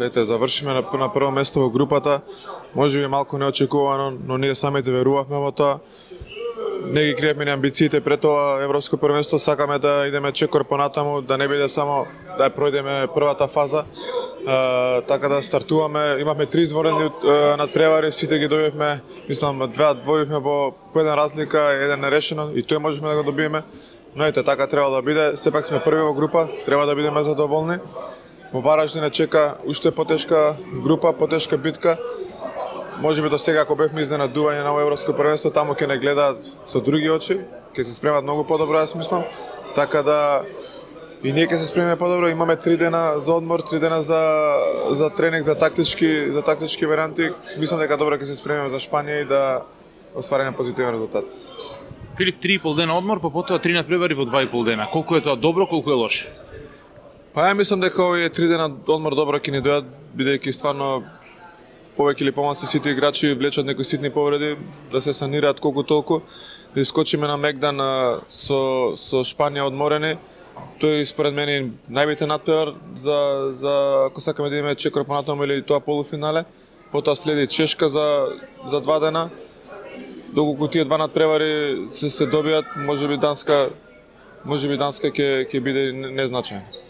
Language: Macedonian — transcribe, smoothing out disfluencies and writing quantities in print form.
Ете, завршиме на прво место во групата. Можеби малку неочекувано, но ние самите верувавме во тоа. Не ги криевме ни амбициите пред тоа европско првенство, сакаме да идеме чекор понатаму, да не биде само да пројдеме првата фаза. Така да стартуваме, имавме 3 изворени надпревари, сите ги добивме, мислам, двојивме по еден разлика, еден нерешено и тој можеме да го добиеме. Но ете, така треба да биде, сепак сме први во група, треба да бидеме задоволни. Во Вараждин не чека уште потешка група, потешка битка. Можеби до сега, ако бевме изненадување на европско првенство, таму ќе не гледаат со други очи, ќе се спремат многу подобро, јас мислам. Така да и ние ќе се спремиме подобро, имаме 3 дена за одмор, 3 дена за тренинг, за тактички варианти. Мислам дека добро ќе се спремиме за Шпанија и да оствариме позитивен резултат. Филип, 3,5 дена одмор, па потоа 3 надпревари во 2,5 дена. Колку е тоа добро, колку е лошо? Па ја мислам дека овие 3 дена одмор добро ќе ни дојат, бидејќи стварно повеќе или помалку сите играчи влечат некои ситни повреди, да се санираат колку толку, да искочиме на мегдан со Шпанија одморени. Тој според мене најбитен надпревар за ако сакаме да имаме чекор понатаму или тоа полуфинале. Потоа следи Чешка за 2 дена. Доколку тие 2 надпревари се добијат, можеби Данска ќе биде незначајна.